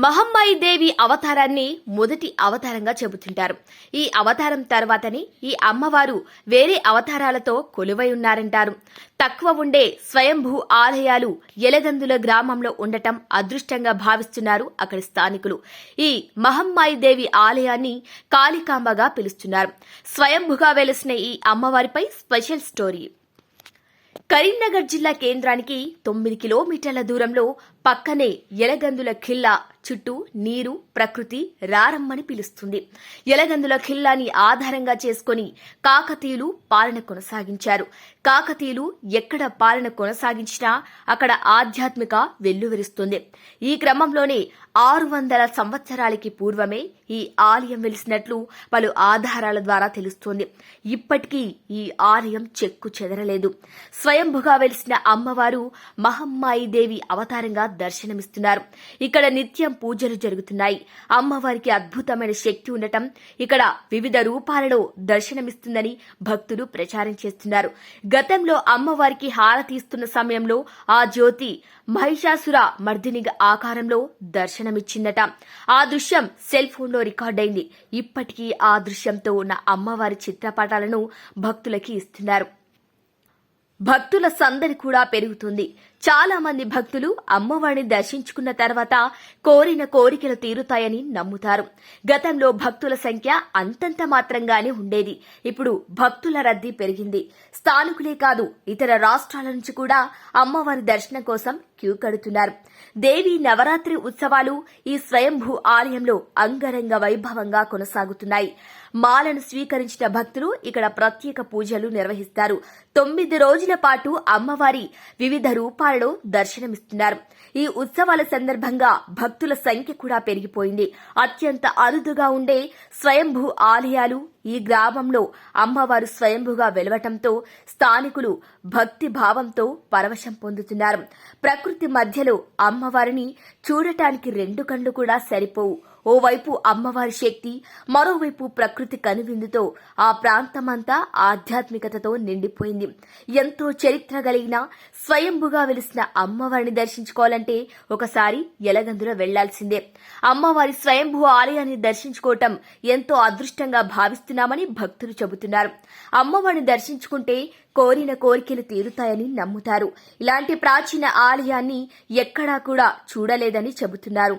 మహమ్మాయి దేవి అవతారాన్ని మొదటి అవతారంగా చెబుతుంటారు. ఈ అవతారం తర్వాతని ఈ అమ్మవారు వేరే అవతారాలతో కొలువై ఉన్నారంటారు. తక్కువ ఉండే స్వయంభూ ఆలయాలు ఎలగందుల గ్రామంలో ఉండటం అదృష్టంగా భావిస్తున్నారు అక్కడి స్థానికులు. ఈ మహమ్మాయి దేవి ఆలయాన్ని కాళికాంబగా పిలుస్తున్నారు. స్వయంభుగా వెలిసిన ఈ అమ్మవారిపై స్పెషల్ స్టోరీ. కరీంనగర్ జిల్లా కేంద్రానికి 9 కిలోమీటర్ల దూరంలో పక్కనే ఎలగందుల ఖిల్లా చుట్టూ నీరు, ప్రకృతి రారమ్మని పిలుస్తుంది. ఎలగందుల ఖిల్లాని ఆధారంగా చేసుకుని కాకతీయులు పాలన కొనసాగించారు. కాకతీయులు ఎక్కడ పాలన కొనసాగించినా అక్కడ ఆధ్యాత్మిక వెల్లువిరుస్తుంది. ఈ క్రమంలోనే 600 సంవత్సరాలకి పూర్వమే ఈ ఆలయం వెలిసినట్లు పలు ఆధారాల ద్వారా తెలుస్తోంది. ఇప్పటికీ ఈ ఆలయం చెక్కు చెదరలేదు. స్వయంభుగా వెలిసిన అమ్మవారు మహమ్మాయి దేవి అవతారంగా దర్శనమిస్తున్నారు. ఇక్కడ నిత్యం పూజలు జరుగుతున్నాయి. అమ్మవారికి అద్భుతమైన శక్తి ఉండటం ఇక్కడ వివిధ రూపాలలో దర్శనమిస్తుందని భక్తులు ప్రచారం చేస్తున్నారు. గతంలో అమ్మవారికి హారతి ఇస్తున్న సమయంలో ఆ జ్యోతి మహిషాసుర మర్దిని ఆకారంలో దర్శనమిచ్చిందట. ఆ దృశ్యం సెల్ ఫోన్లో రికార్డైంది. ఇప్పటికీ ఆ దృశ్యంతో ఉన్న అమ్మవారి చిత్రపటాలను భక్తులకి ఇస్తున్నారు. భక్తుల సందడి కూడా పెరుగుతుంది. చాలా మంది భక్తులు అమ్మవారిని దర్శించుకున్న తర్వాత కోరిన కోరికలు తీరుతాయని నమ్ముతారు. గతంలో భక్తుల సంఖ్య అంతంత మాత్రంగానే ఉండేది. ఇప్పుడు భక్తుల రద్దీ పెరిగింది. స్థానికులే కాదు, ఇతర రాష్ట్రాల నుంచి కూడా అమ్మవారి దర్శనం కోసం క్యూ కడుతున్నారు. దేవి నవరాత్రి ఉత్సవాలు ఈ స్వయంభూ ఆలయంలో అంగరంగ వైభవంగా కొనసాగుతున్నాయి. మాలను స్వీకరించిన భక్తులు ఇక్కడ ప్రత్యేక పూజలు నిర్వహిస్తారు. 9 రోజుల పాటు అమ్మవారి వివిధ రూపాలలో దర్శనమిస్తున్నారు. ఈ ఉత్సవాల సందర్భంగా భక్తుల సంఖ్య కూడా పెరిగిపోయింది. అత్యంత అరుదుగా ఉండే స్వయంభూ ఆలయాలు ఈ గ్రామంలో అమ్మవారు స్వయంభుగా వెలవటంతో స్థానికులు భక్తి భావంతో పరవశం పొందుతున్నారు. ప్రకృతి మధ్యలో అమ్మవారిని చూడటానికి 2 కళ్ళు కూడా సరిపోవు. ఓవైపు అమ్మవారి శక్తి, మరోవైపు ప్రకృతి కనువిందుతో ఆ ప్రాంతమంతా ఆధ్యాత్మికతతో నిండిపోయింది. ఎంతో చరిత్ర కలిగిన స్వయంభుగా వెలిసిన అమ్మవారిని దర్శించుకోవాలంటే ఒకసారి ఎలగందుల వెళ్లాల్సిందే. అమ్మవారి స్వయంభూ ఆలయాన్ని దర్శించుకోవటం ఎంతో అదృష్టంగా భావిస్తున్నామని భక్తులు చెబుతున్నారు. అమ్మవారిని దర్శించుకుంటే కోరిన కోరికలు తీరుతాయని నమ్ముతారు. ఇలాంటి ప్రాచీన ఆలయాన్ని ఎక్కడా కూడా చూడలేదని చెబుతున్నారు.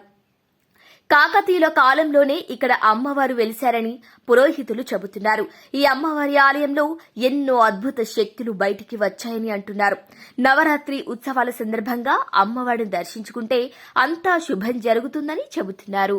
కాకతీయుల కాలంలోనే ఇక్కడ అమ్మవారు వెలిశారని పురోహితులు చెబుతున్నారు. ఈ అమ్మవారి ఆలయంలో ఎన్నో అద్భుత శక్తులు బయటికి వచ్చాయని అంటున్నారు. నవరాత్రి ఉత్సవాల సందర్భంగా అమ్మవారిని దర్శించుకుంటే అంతా శుభం జరుగుతుందని చెబుతున్నారు.